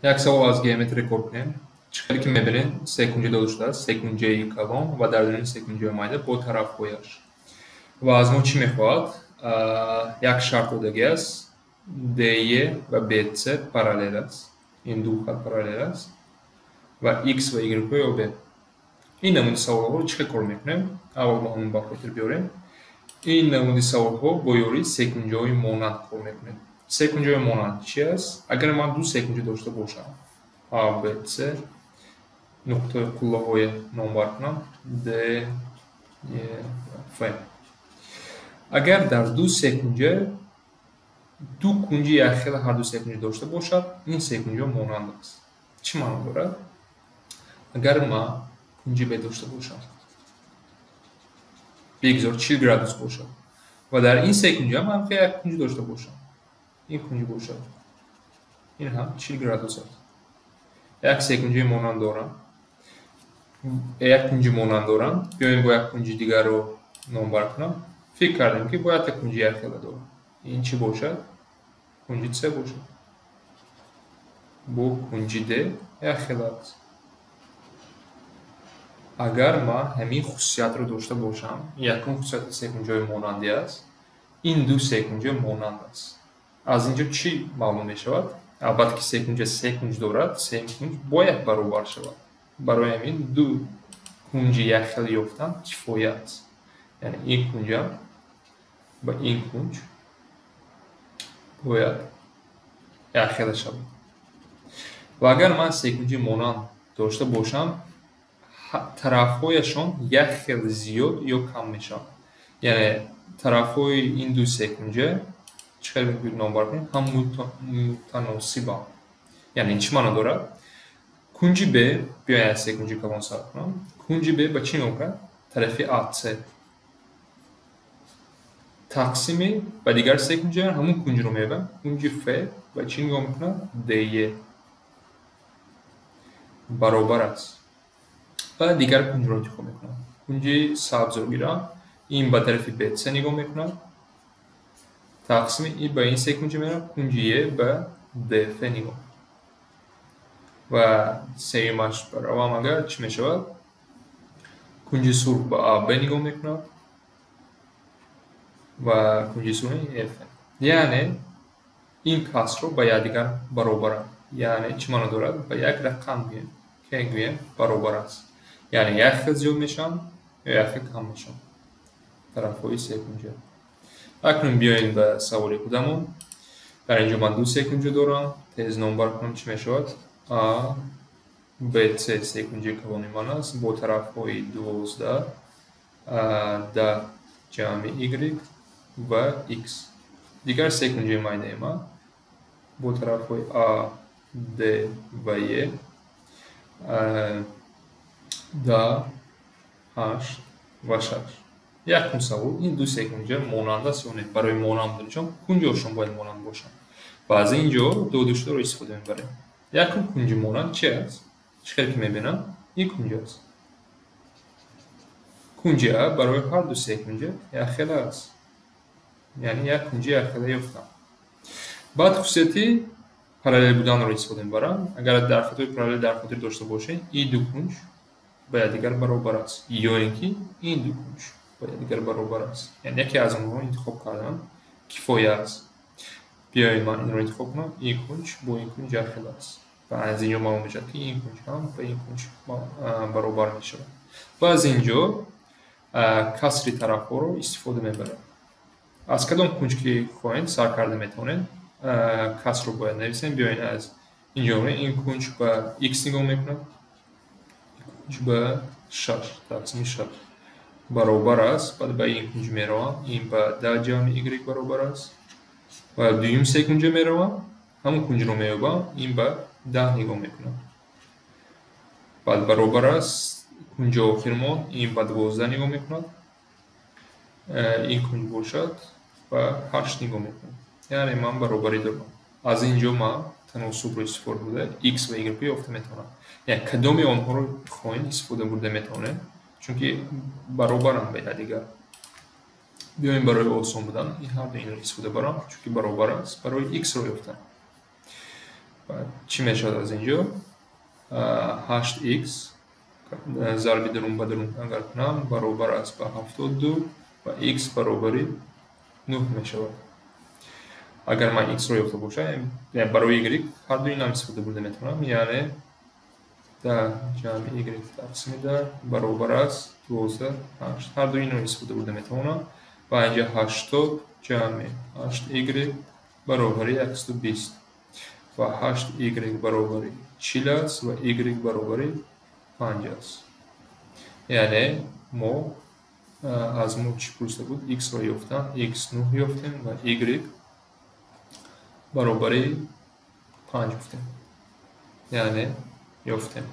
Jak savol az geometri korknem. Çıkar ki mebirin sekuncu doluşlar, sekuncu kolon ve derdinin sekuncu mayda bu taraf koyar. Vazmo çi mefad, jak şart odagaz, dy ve bc paralelas, in duha paralelas ve x ve y koy obe. In namudi savol çıkar kormeknem, avval onun bakıtır biyorum. In namudi savol boyori sekuncu monad kormeknem. Sekuncu monad çiğaz, agar man du sekuncu doluşta boşam. A, B, C, nokta kullanıya nombarkna D, E, F. Agar dar du sekunde du kunci yaxil har du sekunde doshta boshad, in sekunde monand ast. Chi ma'no dorad? Agar ma kunci B doshta bosham, bigzor 40 gradus boshad va dar in sekunde man yak kunci doshta bosham. In kunci boshad. In ham 40 gradus ast. Jak sekunde monand doram. Eğer kunci monand doram, biyoin boyak kunci digaro nombarkna. Fikr kardem ki boya ta kunci yaxila doram. In chi boshad? Kunci C boshad. Bu kunci D yaxila ast. Agar ma hamin xususiyat ro doshta bosham, yakın xususiyat sekuncoy monandi ast, in du sekunce monand ast. Az inja chi ma'lum meshavat? Albatta ki sekunce sekunc dorad, sekunc boyak barobar shavad. Baroy hamin du kunci yaxil yoftan kifoyat. Yani in kunca ve in kunc boyak yaxil shavad. Va agar man sekunci monand doshta bosham, tarafhoyashon yaxil ziyod yo kam mishon. Yani tarafhoy in du sekunce çıkar bir nombar konum ham mutanosiban. Yani chi ma'no dorad? Kunci B biyoin sekunci kolon sarf kunam. Kunci B ba chi nomka? Tarafi AC. Taksimi ba digar sekunce hamun kunci ro mebam. Kunci F ba chi nigah mikunam? dy barobar ast. و دیگر کنج رو انتخاب میکنم. کنج سبز رو میرم. این با طرف B سه نگاه میکنم. تقسیم این با این سه کنج میرم. کنج Y با D F نگاه. و سیمش برام اگر چی میشود؟ کنج سرخ با A B نگاه میکنم. و کنج سرخ F. یعنی این کسر رو با دیگر برابر. یعنی چی معنی دارد؟ با یک رقم گویم که گویم برابر است. Yani yaxil ziyod misham yo yaxil kam misham. Tarafhoyi sekunce. Aknun biyoin ba savoli khudamon. Dar inja man du sekunce doram. Tez nombar kunam chi meshavad? A, B, C sekunce koloni man ast. Bo tarafhoyi 12 D jami Y va X. Digar sekunce mayday ma. Bo tarafhoyi A, D va Y. Da, H و شش. یک مساوی این دو سکونجه مانند است یا نه؟ برای مانند داریم کنجشون باید مانند باشن. و از اینجا دو دوشته رو استفاده میبریم. یک کنج مانند چی است؟ چیکار که میبینم؟ این کنج است. کنج برای هر دو سکونجه یخیله است. یعنی یک کنج یخیله یافتم. بعد خصوصیتی پارالل بودن رو استفاده میبرم. اگر در خطای پارالل در خطای داشته باشه این دو کنج باید دیگر برابر است یا اینکه این دو کنج باید دیگر برابر است. یعنی یکی از اونها انتخاب کردم کفایه است. بیایم من این رو انتخاب کنم. این کنج با این کنج یخیل است و از اینجا معلوم میشه که این کنج هم با این کنج برابر میشه. و از اینجا کسری طرف ها رو استفاده میبرم. از کدام کنج که خواهید سر کرده میتونید کسر رو باید نویسیم. بیاین از اینجا این کنج با x نگاه میکنم. با 6 تقسیم 6 برابر است. بعد با این کنج میروم. این با 10 جمع y برابر است. و دویم سکونج میروم. همون کنج رو میابم. این با 10 نگاه میکنم. بعد برابر است. کنج آخر ما این با 12 نگاه میکنم. این کنج باشد و 8 نگاه میکنم. یعنی من برابری دارم. از اینجا ما تناسب رو استفاده بوده x و y یافته میتونم. یعنی کدام آنها رو خواهیم استفاده بوده میتونه چون که برابرم به دیگر. بیایم برای آسان بودن این هر دو این رو استفاده برم چون که برابر است. برای x رو یافتم. چی میشد از اینجا؟ 8x ضرب درون به درون اگر کنم برابر است به 72 و x برابری 9 میشود. اگر من x رو یافته باشم یعنی برای y هر دو اینا استفاده برده میتونم، یعنی 10 جمع y تقسیم 10 برابر است 12 8. هر دو اینا استفاده برده میتونم و اینجا 80 جمع 8y برابری 120 و 8y برابری 40 است و y برابری 5 است. یعنی ما از ما چی پرسیده بود؟ x رو یافتم، x 9 یافتیم و y برابری 5 یافتیم، یعنی یافتیم